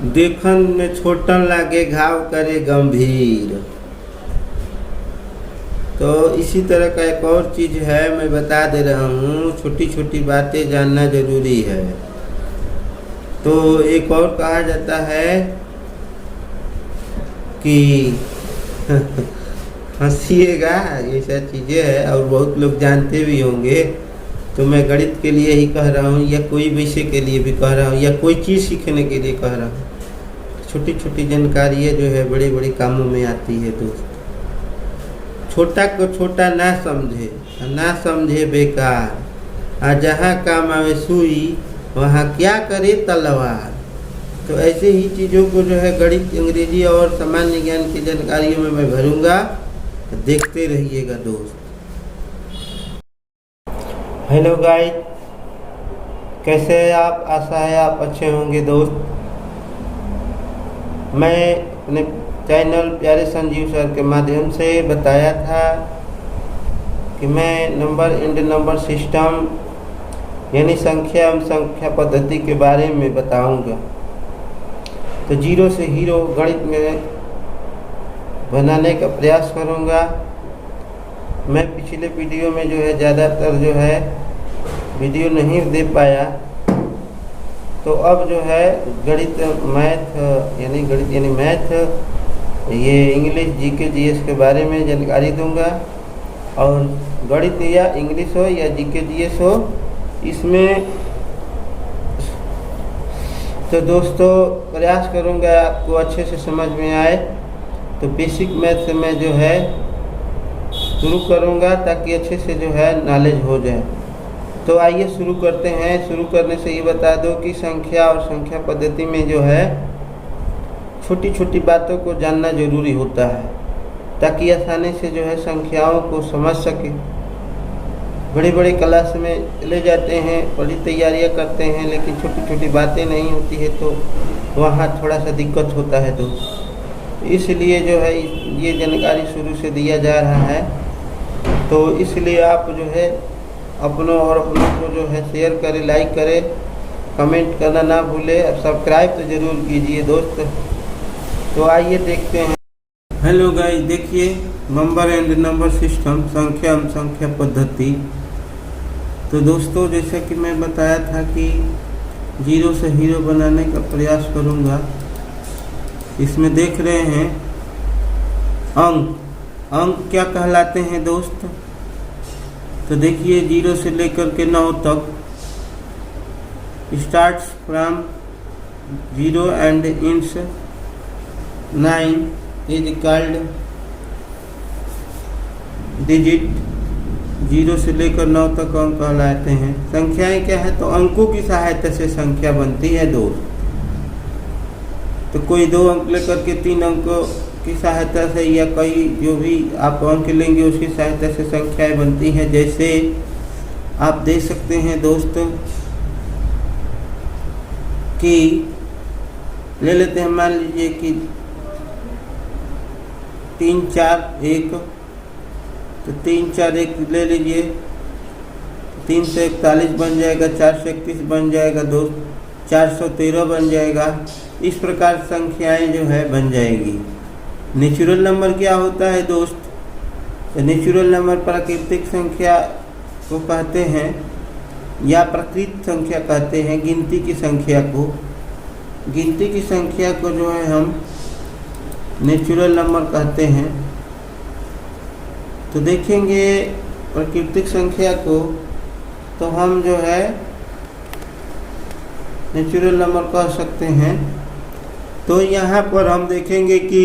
देखन में छोटन लागे घाव करे गंभीर। तो इसी तरह का एक और चीज़ है, मैं बता दे रहा हूँ, छोटी छोटी बातें जानना जरूरी है। तो एक और कहा जाता है कि हंसिएगा, ये सब चीज़ें हैं और बहुत लोग जानते भी होंगे। तो मैं गणित के लिए ही कह रहा हूँ या कोई विषय के लिए भी कह रहा हूँ या कोई चीज़ सीखने के लिए कह रहा हूँ। छोटी छोटी जानकारियाँ जो है बड़े बड़े कामों में आती है दोस्त। छोटा को छोटा ना समझे बेकार, और जहाँ काम आवे सुई वहाँ क्या करे तलवार। तो ऐसे ही चीज़ों को जो है गणित, अंग्रेजी और सामान्य ज्ञान की जानकारियों में मैं भरूंगा, देखते रहिएगा दोस्त। हेलो गाइस, कैसे हैं आप? आशा है आप अच्छे होंगे दोस्त। मैं अपने चैनल प्यारे संजीव सर के माध्यम से बताया था कि मैं नंबर एंड नंबर सिस्टम यानी संख्या एवं संख्या पद्धति के बारे में बताऊंगा। तो जीरो से हीरो गणित में बनाने का प्रयास करूंगा। मैं पिछले वीडियो में जो है ज़्यादातर जो है वीडियो नहीं दे पाया, तो अब जो है गणित मैथ ये इंग्लिश जीके जीएस के बारे में जानकारी दूंगा। और गणित या इंग्लिश हो या जीके जीएस हो, इसमें तो दोस्तों प्रयास करूंगा आपको अच्छे से समझ में आए। तो बेसिक मैथ से मैं जो है शुरू करूंगा ताकि अच्छे से जो है नॉलेज हो जाए। तो आइए शुरू करते हैं। शुरू करने से ये बता दो कि संख्या और संख्या पद्धति में जो है छोटी छोटी बातों को जानना जरूरी होता है ताकि आसानी से जो है संख्याओं को समझ सके। बड़ी बड़ी क्लास में ले जाते हैं, बड़ी तैयारियां करते हैं, लेकिन छोटी छोटी बातें नहीं होती है तो वहाँ थोड़ा सा दिक्कत होता है दोस्त। इसलिए जो है ये जानकारी शुरू से दिया जा रहा है। तो इसलिए आप जो है अपनों को जो है शेयर करें, लाइक करें, कमेंट करना ना भूलें और सब्सक्राइब तो ज़रूर कीजिए दोस्त। तो आइए देखते हैं। हेलो गाइस, देखिए नंबर एंड नंबर सिस्टम, संख्या एवं संख्या पद्धति। तो दोस्तों जैसे कि मैं बताया था कि जीरो से हीरो बनाने का प्रयास करूंगा। इसमें देख रहे हैं अंक क्या कहलाते हैं दोस्त। तो देखिए 0 से लेकर के 9 तक, starts from 0 and ends 9 is called digit. 0 से लेकर 9 तक अंक कहलाते हैं। संख्याएं क्या है? तो अंकों की सहायता से संख्या बनती है दोस्त। तो कोई 2 अंक लेकर के 3 अंकों की सहायता से या कई जो भी आप अंक लेंगे उसकी सहायता से संख्याएं बनती हैं। जैसे आप देख सकते हैं दोस्तों कि ले लेते हैं, मान लीजिए कि 3 4 1, तो 3 4 1 ले लीजिए, 3 से 41 बन जाएगा, 4 से 31 बन जाएगा दोस्त, 413 बन जाएगा। इस प्रकार संख्याएं जो है बन जाएगी। नेचुरल नंबर क्या होता है दोस्त? तो नेचुरल नंबर प्राकृतिक संख्या को कहते हैं या प्रकृत संख्या कहते हैं। गिनती की संख्या को जो है हम नेचुरल नंबर कहते हैं। तो देखेंगे प्राकृतिक संख्या को तो हम जो है नेचुरल नंबर कह सकते हैं। तो यहाँ पर हम देखेंगे कि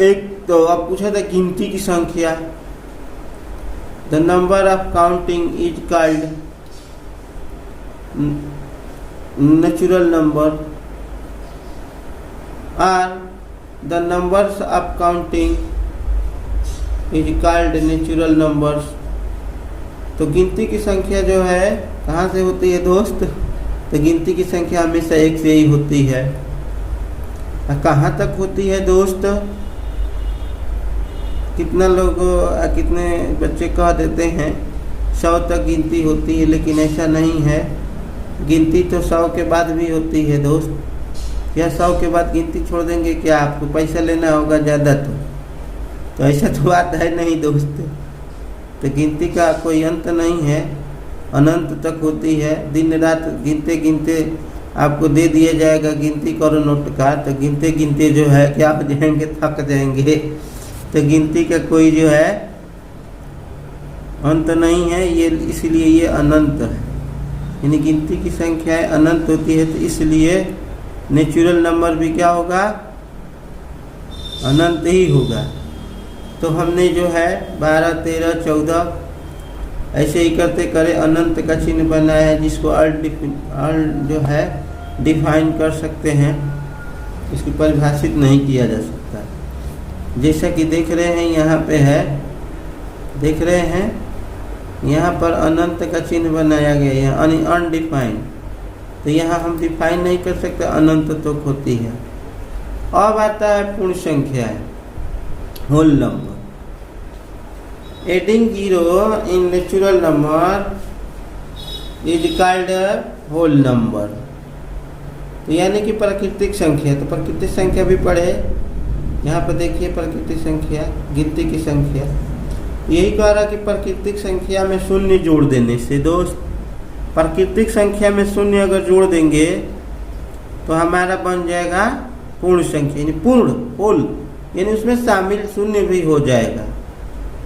एक तो आप पूछा था गिनती की संख्या, the number of counting is called natural number, और the numbers of counting is called natural numbers. तो गिनती की संख्या जो है कहाँ से होती है दोस्त? तो गिनती की संख्या हमेशा 1 से ही होती है। कहाँ तक होती है दोस्त? कितने बच्चे कह देते हैं 100 तक गिनती होती है, लेकिन ऐसा नहीं है। गिनती तो 100 के बाद भी होती है दोस्त। क्या 100 के बाद गिनती छोड़ देंगे क्या? आपको पैसा लेना होगा ज़्यादा तो ऐसा तो बात है नहीं दोस्त। तो गिनती का कोई अंत नहीं है, अनंत तक होती है। दिन रात गिनते गिनते आपको दे दिया जाएगा गिनती करो नोट का, तो गिनते गिनते जो है क्या हो जाएंगे, थक जाएंगे। तो गिनती का कोई जो है अंत नहीं है, ये इसलिए ये अनंत है। यानी गिनती की संख्याएं अनंत होती है, तो इसलिए नेचुरल नंबर भी क्या होगा, अनंत ही होगा। तो हमने जो है 12, 13, 14 ऐसे ही करते करे अनंत का चिन्ह बनाया है, जिसको जो है डिफाइन कर सकते हैं, इसको परिभाषित नहीं किया जा सकता। जैसा कि देख रहे हैं यहाँ पे है, देख रहे हैं यहाँ पर अनंत का चिन्ह बनाया गया है, यानी अनडिफाइंड। तो यहाँ हम डिफाइन नहीं कर सकते, अनंत तो होती है। अब आता है पूर्ण संख्या है, whole number. Adding zero in natural number is called whole number. तो यानी कि प्राकृतिक संख्या, तो प्राकृतिक संख्या भी पढ़े। यहाँ पर देखिए प्राकृतिक संख्या, गिनती की संख्या, यही कह रहा कि प्राकृतिक संख्या में शून्य जोड़ देने से दोस्त, प्राकृतिक संख्या में शून्य अगर जोड़ देंगे तो हमारा बन जाएगा पूर्ण संख्या, यानी पूर्ण होल, यानी उसमें शामिल शून्य भी हो जाएगा।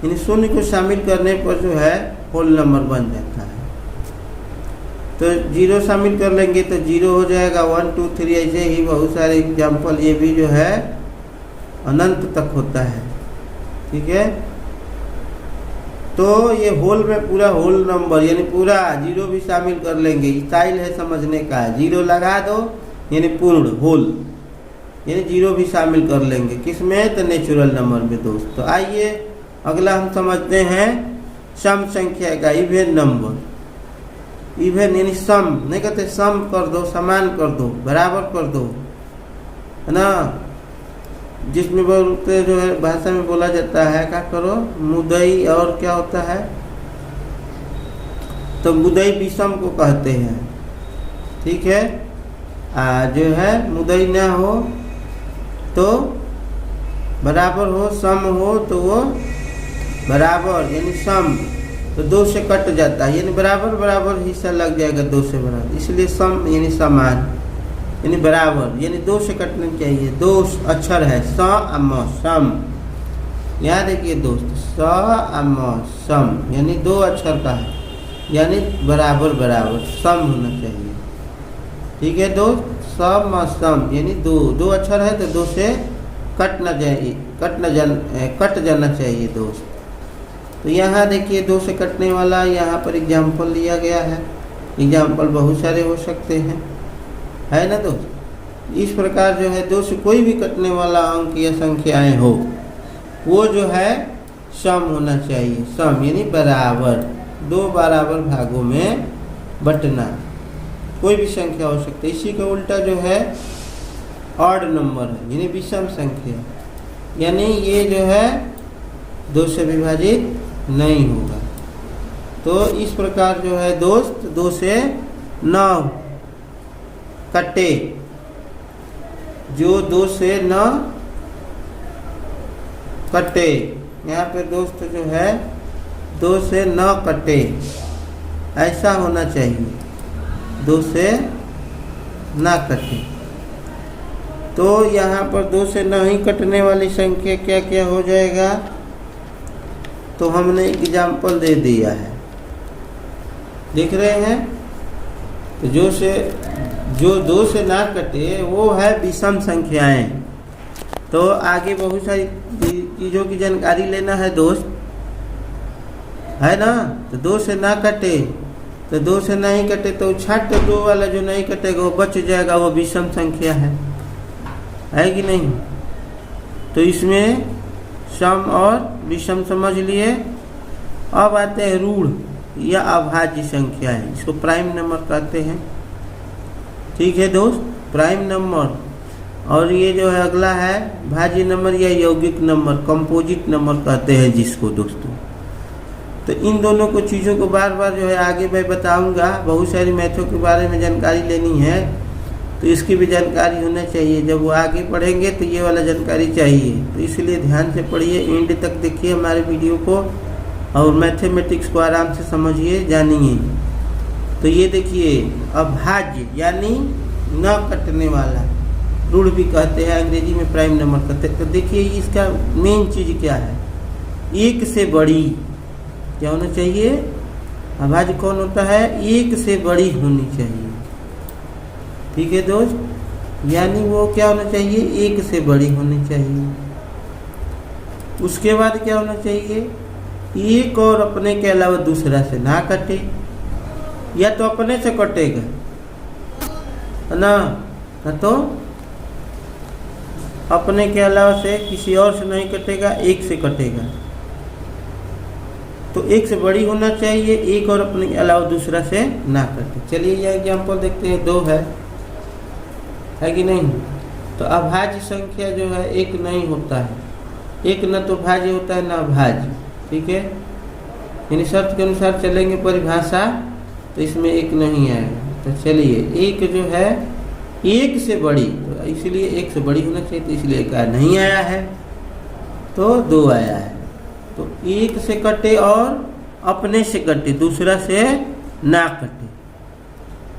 यानी शून्य को शामिल करने पर जो है होल नंबर बन जाता है। तो जीरो शामिल कर लेंगे तो जीरो हो जाएगा, 1, 2, 3, ऐसे ही बहुत सारे एग्जाम्पल, ये भी जो है अनंत तक होता है। ठीक है, तो ये होल में पूरा होल नंबर, यानी पूरा जीरो भी शामिल कर लेंगे। स्टाइल है समझने का है, जीरो लगा दो यानी पूर्ण होल, यानी जीरो भी शामिल कर लेंगे। किसमें? तो नेचुरल नंबर में दोस्त। तो आइए अगला हम समझते हैं सम संख्या का, इवेन नंबर। इवेन यानी सम, नहीं कहते सम कर दो, समान कर दो, बराबर कर दो, है ना। जिसमें बोलते जो है भाषा में बोला जाता है, क्या करो मुदई, और क्या होता है, तो मुदई विषम को कहते हैं। ठीक है, जो है मुदई ना हो तो बराबर हो, सम हो तो वो बराबर यानी सम, तो 2 से कट जाता है, यानी बराबर बराबर हिस्सा लग जाएगा 2 से बराबर, इसलिए सम यानी समान, यानी बराबर, यानी 2 से कटना चाहिए। 2 अक्षर है, स अम सम, यहाँ देखिए दोस्त, स अम सम, यानी 2 अक्षर का है, यानी बराबर बराबर सम होना चाहिए। ठीक है दोस्त, सम सम यानी 2 अक्षर है तो 2 से कट जाना चाहिए दोस्त। तो यहाँ देखिए 2 से कटने वाला यहाँ पर एग्जाम्पल लिया गया है। एग्जाम्पल बहुत सारे हो सकते हैं, है ना दोस्त। इस प्रकार जो है 2 से कोई भी कटने वाला अंक या संख्याएं हो, वो जो है सम होना चाहिए। सम यानी बराबर, 2 बराबर भागों में बंटना। कोई भी संख्या हो सकती है। इसी का उल्टा जो है ऑड नंबर है, यानी विषम संख्या, यानी ये जो है 2 से विभाजित नहीं होगा। तो इस प्रकार जो है दोस्त 2 से 9 कटे, जो 2 से 9 कटे, यहाँ पे दोस्त जो है 2 से 9 कटे, ऐसा होना चाहिए, 2 से ना कटे। तो यहाँ पर 2 से नहीं कटने वाली संख्या क्या क्या हो जाएगा, तो हमने एग्जाम्पल दे दिया है, देख रहे हैं। तो जो 2 से ना कटे वो है विषम संख्याएं। तो आगे बहुत सारी चीज़ों की जानकारी लेना है दोस्त, है ना। तो 2 से ना कटे, तो 2 से नहीं कटे तो छठ 2 वाला जो नहीं कटेगा वो बच जाएगा, वो विषम संख्या है कि नहीं। तो इसमें सम और विषम समझ लिए। अब आते हैं ऋण या अभाज्य संख्या है, इसको प्राइम नंबर कहते हैं। ठीक है दोस्त, प्राइम नंबर। और ये जो है अगला है भाज्य नंबर या यौगिक नंबर, कंपोजिट नंबर कहते हैं जिसको दोस्तों। तो इन दोनों को चीज़ों को बार बार जो है आगे मैं बताऊंगा। बहुत सारी मैथों के बारे में जानकारी लेनी है तो इसकी भी जानकारी होना चाहिए। जब वो आगे पढ़ेंगे तो ये वाला जानकारी चाहिए, तो इसलिए ध्यान से पढ़िए, एंड तक देखिए हमारे वीडियो को और मैथमेटिक्स को आराम से समझिए, जानिए। तो ये देखिए अभाज्य यानी न कटने वाला, रूढ़ भी कहते हैं, अंग्रेजी में प्राइम नंबर कहते हैं। तो देखिए इसका मेन चीज़ क्या है, एक से बड़ी क्या होना चाहिए, अभाज्य कौन होता है, एक से बड़ी होनी चाहिए। ठीक है दोस्त, यानी वो क्या होना चाहिए, एक से बड़ी होनी चाहिए। उसके बाद क्या होना चाहिए, एक और अपने के अलावा दूसरा से ना कटे, या तो अपने से कटेगा ना तो अपने के अलावा से किसी और से नहीं कटेगा, एक से कटेगा। तो एक से बड़ी होना चाहिए, एक और अपने के अलावा दूसरा से ना कटे। चलिए यह एग्जाम्पल देखते हैं, 2 है कि नहीं। तो अभाज्य संख्या जो है एक नहीं होता है, एक न तो भाज्य होता है ना अभाज्य। ठीक है, यानी शर्त के अनुसार चलेंगे परिभाषा, तो इसमें एक नहीं आएगा। तो चलिए एक जो है एक से बड़ी, तो इसलिए एक से बड़ी होना चाहिए, तो इसलिए एक नहीं आया है, तो 2 आया है। तो एक से कटे और अपने से कटे, दूसरा से ना कटे।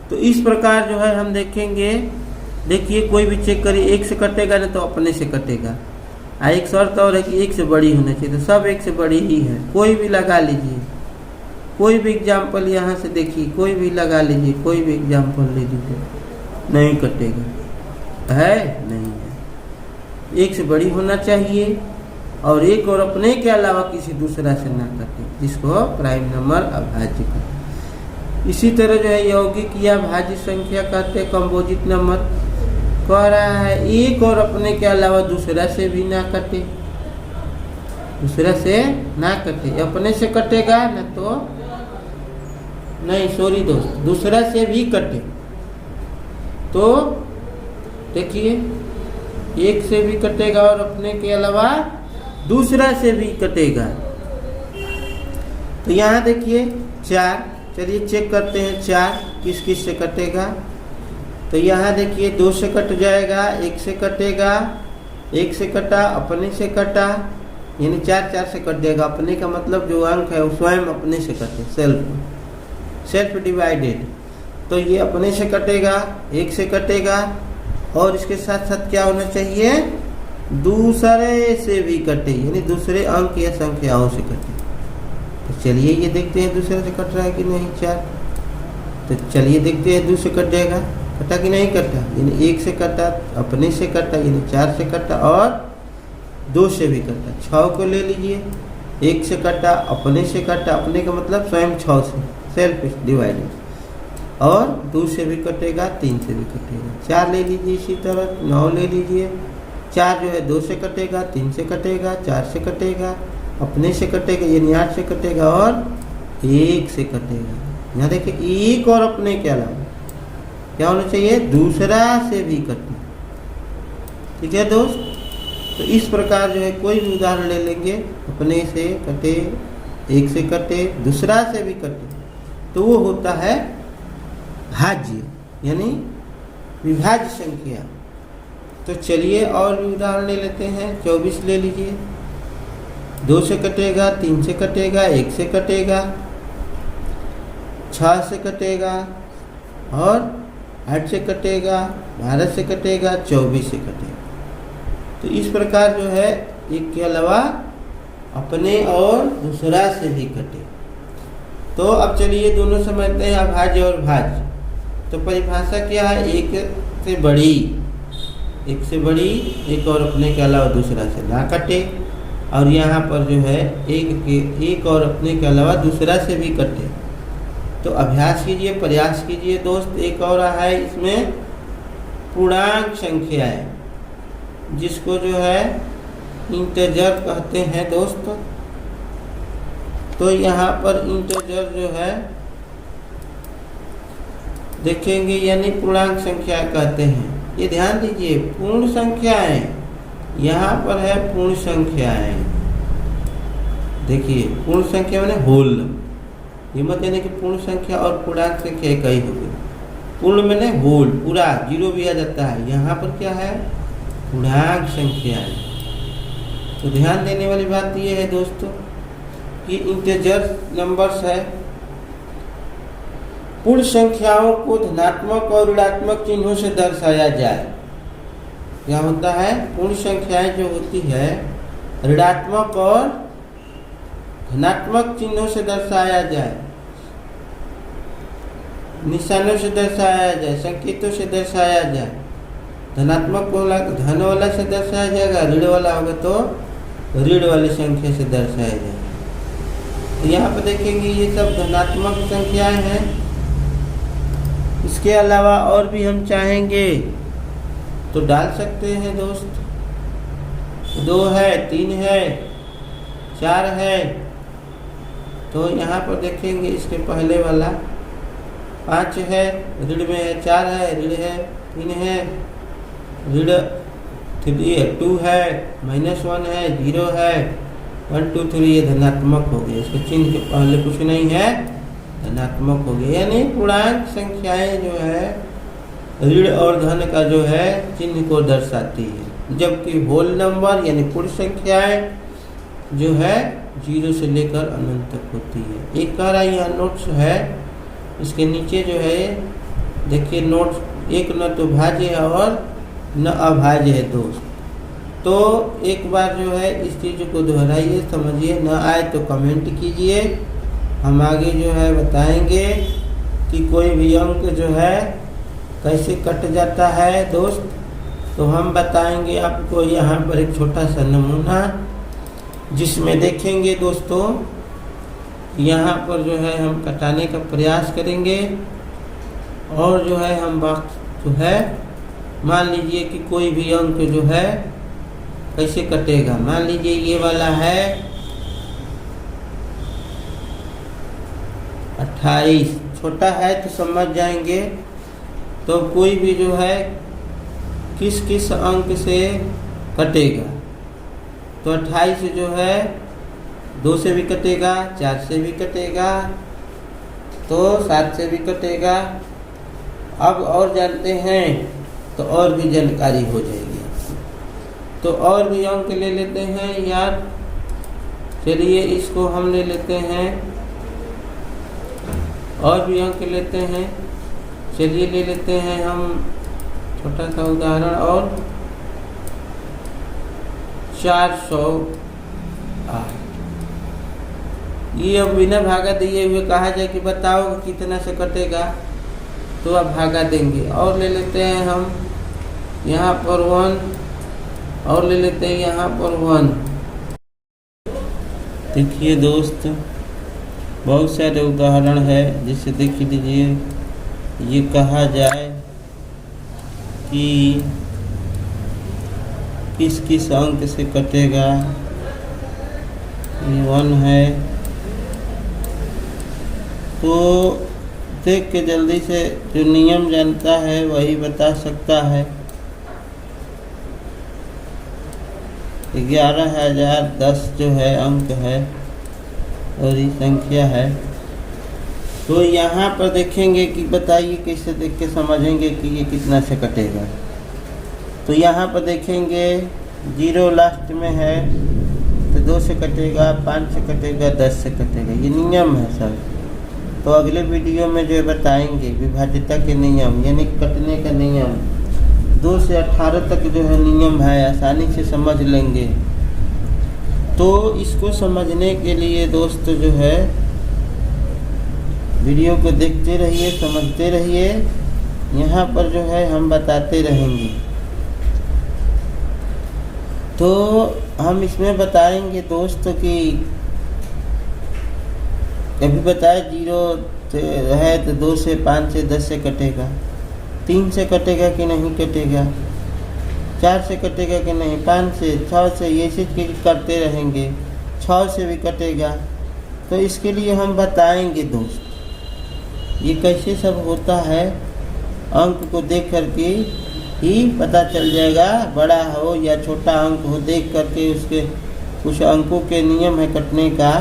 तो इस प्रकार जो है हम देखेंगे। देखिए कोई भी चेक करिए, एक से कटेगा ना तो अपने से कटेगा। एक शर्त और है कि एक से बड़ी होना चाहिए, तो सब एक से बड़ी ही है। कोई भी लगा लीजिए, कोई भी एग्जाम्पल यहाँ से देखिए, कोई भी लगा लीजिए, कोई भी एग्जाम्पल ले लीजिए, नहीं कटेगा, है नहीं है। एक से बड़ी होना चाहिए और एक और अपने के अलावा किसी दूसरा से ना कटे, जिसको प्राइम नंबर अभाज्य कहते। इसी तरह जो है यौगिक या भाज्य संख्या कहते हैं कंपोजिट नंबर। कह रहा है एक और अपने के अलावा दूसरा से भी ना कटे, दूसरा से ना कटे, अपने से कटेगा ना तो नहीं, सॉरी दोस्त, दूसरा से भी कटे। तो देखिए एक से भी कटेगा और अपने के अलावा दूसरा से भी कटेगा। तो यहाँ देखिए 4, चलिए चेक करते हैं 4 किस किस से कटेगा। तो यहाँ देखिए 2 से कट जाएगा, 1 से कटेगा, 1 से कटा, अपने से कटा, यानी 4 से कट जाएगा। अपने का मतलब जो अंक है वो स्वयं अपने से कटे, सेल्फ डिवाइडेड। तो ये अपने से कटेगा, 1 से कटेगा, और इसके साथ साथ क्या होना चाहिए, दूसरे से भी कटे, यानी दूसरे अंक या संख्याओं से कटे। तो चलिए ये देखते हैं दूसरे से कट रहा है कि नहीं 4। तो चलिए देखते हैं 2 से कट जाएगा, कटा कि नहीं कटा, यानी 1 से कटा, अपने से कटा, यानी 4 से कटा, और 2 से भी कटा। 6 को ले लीजिए, 1 से कटा, अपने से कटा, अपने का मतलब स्वयं 6 से, सेल्फ डिवाइडेड, और 2 से भी कटेगा, 3 से भी कटेगा। 4 ले लीजिए, इसी तरह 9 ले लीजिए। 4 जो है 2 से कटेगा, 3 से कटेगा, 4 से कटेगा, अपने से कटेगा, यानी 8 से कटेगा, और 1 से कटेगा। यहाँ देखिए एक और अपने के अलावा क्या होना चाहिए, दूसरा से भी कटे। ठीक है दोस्त, तो इस प्रकार जो है कोई भी उदाहरण ले लेंगे, अपने से कटे, 1 से कटे, दूसरा से भी कटे, तो वो होता है भाज्य, यानी विभाज्य संख्या। तो चलिए और भी उदाहरण ले लेते हैं। 24 ले लीजिए, 2 से कटेगा, 3 से कटेगा, 1 से कटेगा, 6 से कटेगा, और 8 से कटेगा, 12 से कटेगा, 24 से कटेगा। तो इस प्रकार जो है एक के अलावा अपने और दूसरा से भी कटे। तो अब चलिए दोनों समझते हैं, अभाज्य और भाज्य। तो परिभाषा क्या है, एक से बड़ी, एक से बड़ी, एक और अपने के अलावा दूसरा से ना कटे। और यहाँ पर जो है एक और अपने के अलावा दूसरा से भी कटे। तो अभ्यास कीजिए, प्रयास कीजिए दोस्त। एक और है इसमें पूर्णांक संख्या है, जिसको जो है इंटीजर कहते हैं दोस्त। तो यहाँ पर इंटीजर जो है देखेंगे, यानी पूर्णांक संख्या कहते हैं। ये ध्यान दीजिए, पूर्ण संख्याएं, यहाँ पर है पूर्ण संख्याएं, देखिए पूर्ण संख्या मैंने होल नंबर, ये मत यानी कि पूर्ण संख्या और पूर्णांक संख्या एक ही हो गई। पूर्ण मैंने होल पूरा, जीरो भी आ जाता है। यहाँ पर क्या है, पूर्णांक संख्या है। तो ध्यान देने वाली बात ये है दोस्तों कि इंटीजर नंबर्स है, पूर्ण संख्याओं को धनात्मक और ऋणात्मक चिन्हों से दर्शाया जाए। क्या होता है, पूर्ण संख्याएं जो होती है ऋणात्मक और धनात्मक चिन्हों से दर्शाया जाए, निशानों से दर्शाया जाए, संकेतों से दर्शाया जाए। धनात्मक वाला धन वाला से दर्शाया जाएगा, ऋण वाला होगा तो ऋण वाली संख्या से दर्शाया जाएगा। तो यहाँ पर देखेंगे ये सब धनात्मक संख्याएं हैं। इसके अलावा और भी हम चाहेंगे तो डाल सकते हैं दोस्त, 2 है, 3 है, 4 है। तो यहाँ पर देखेंगे इसके पहले वाला 5 है, ऋण में है, 4 है, ऋण है, 3 है, ऋण 3 है, 2 है, -1 है, 0 है, 1 2 3, ये धनात्मक हो गया। इसके चिन्ह के पहले कुछ नहीं है, धनात्मक हो गया। यानी पूर्णांक संख्याएं जो है ऋण और धन का जो है चिन्ह को दर्शाती है, जबकि होल नंबर यानी पूर्ण संख्याएं जो है 0 से लेकर अनंत तक होती है। एक कह रहा यह नोट्स है, इसके नीचे जो है देखिए नोट्स, एक न तो भाज्य है और न अभाज्य है दोस्त। तो एक बार जो है इस चीज़ को दोहराइए, समझिए, न आए तो कमेंट कीजिए। हम आगे जो है बताएंगे कि कोई भी अंक जो है कैसे कट जाता है दोस्त। तो हम बताएंगे आपको यहाँ पर एक छोटा सा नमूना, जिसमें देखेंगे दोस्तों यहाँ पर जो है हम कटाने का प्रयास करेंगे। और जो है हम जो है मान लीजिए कि कोई भी अंक जो है कैसे कटेगा। मान लीजिए ये वाला है 28, छोटा है तो समझ जाएंगे। तो कोई भी जो है किस किस अंक से कटेगा, तो 28 जो है 2 से भी कटेगा, 4 से भी कटेगा, तो 7 से भी कटेगा। अब और जानते हैं तो और भी जानकारी हो जाएगी। तो और भी अंक ले लेते हैं यार, चलिए इसको हम ले लेते हैं, और भी अंक लेते हैं। चलिए ले लेते हैं हम छोटा सा उदाहरण, और 408। ये अब बिना भागा दिए हुए कहा जाए कि बताओ कितना से कटेगा, तो अब भागा देंगे। और ले लेते हैं हम यहाँ पर 1, और ले लेते हैं यहाँ पर 1। देखिए दोस्त बहुत सारे उदाहरण है, जिसे देख लीजिए। ये कहा जाए कि किस किस अंक से कटेगा, ये 1 है। तो देख के जल्दी से जो नियम जानता है वही बता सकता है। 11,010 जो है अंक है और ये संख्या है। तो यहाँ पर देखेंगे कि बताइए कैसे देख के समझेंगे कि ये कितना से कटेगा। तो यहाँ पर देखेंगे 0 लास्ट में है तो 2 से कटेगा, 5 से कटेगा, 10 से कटेगा। ये नियम है सर। तो अगले वीडियो में जो बताएंगे विभाज्यता के नियम यानी कटने का नियम, 2 से 18 तक जो है नियम है, आसानी से समझ लेंगे। तो इसको समझने के लिए दोस्त जो है वीडियो को देखते रहिए, समझते रहिए। यहाँ पर जो है हम बताते रहेंगे। तो हम इसमें बताएंगे दोस्तों कि अभी बताए 0 है तो 2 से, 5 से, 10 से कटेगा, 3 से कटेगा कि नहीं कटेगा, 4 से कटेगा कि नहीं, 5 से, 6 से, ये चीज़ करते रहेंगे। 6 से भी कटेगा। तो इसके लिए हम बताएंगे दोस्त ये कैसे सब होता है। अंक को देख करके ही पता चल जाएगा, बड़ा हो या छोटा अंक हो, देख करके उसके कुछ अंकों के नियम है कटने का,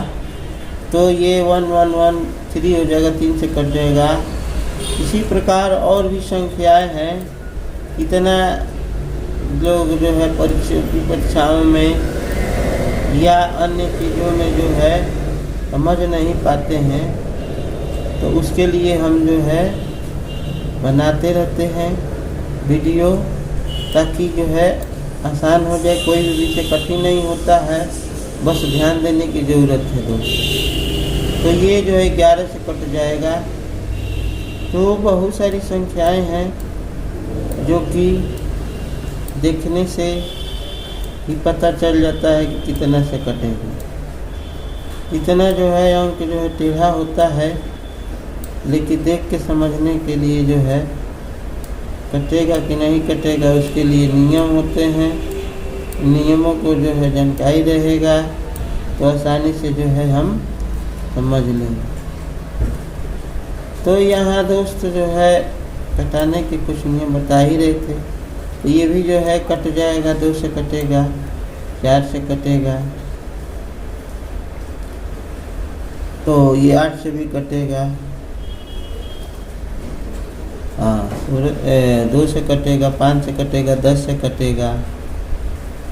तो ये 1113 हो जाएगा, 3 से कट जाएगा। इसी प्रकार और भी संख्याएं हैं। इतना लोग जो है परीक्षाओं में या अन्य चीज़ों में जो है समझ नहीं पाते हैं, तो उसके लिए हम जो है बनाते रहते हैं वीडियो, ताकि जो है आसान हो जाए, कोई भी विषय कठिन नहीं होता है, बस ध्यान देने की ज़रूरत है दोस्तों। तो ये जो है 11 से कट जाएगा। तो बहुत सारी संख्याएं हैं जो कि देखने से ही पता चल जाता है कि कितना से कटेगी। इतना जो है अंक जो है टेढ़ा होता है, लेकिन देख के समझने के लिए जो है कटेगा कि नहीं कटेगा उसके लिए नियम होते हैं। नियमों को जो है जानकारी रहेगा तो आसानी से जो है हम समझ लेंगे। तो यहाँ दोस्त जो है कटाने के कुछ नियम बता ही रहे थे। तो ये भी जो है कट जाएगा, 2 से कटेगा, 4 से कटेगा, तो ये 8 से भी कटेगा, हाँ 2 से कटेगा, 5 से कटेगा, 10 से कटेगा,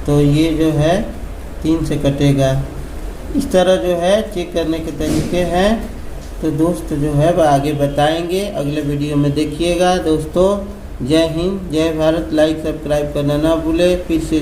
तो ये जो है 3 से कटेगा। इस तरह जो है चेक करने के तरीके हैं। तो दोस्त जो है वह आगे बताएंगे, अगले वीडियो में देखिएगा दोस्तों। जय हिंद, जय भारत। लाइक सब्सक्राइब करना ना भूले। फिर से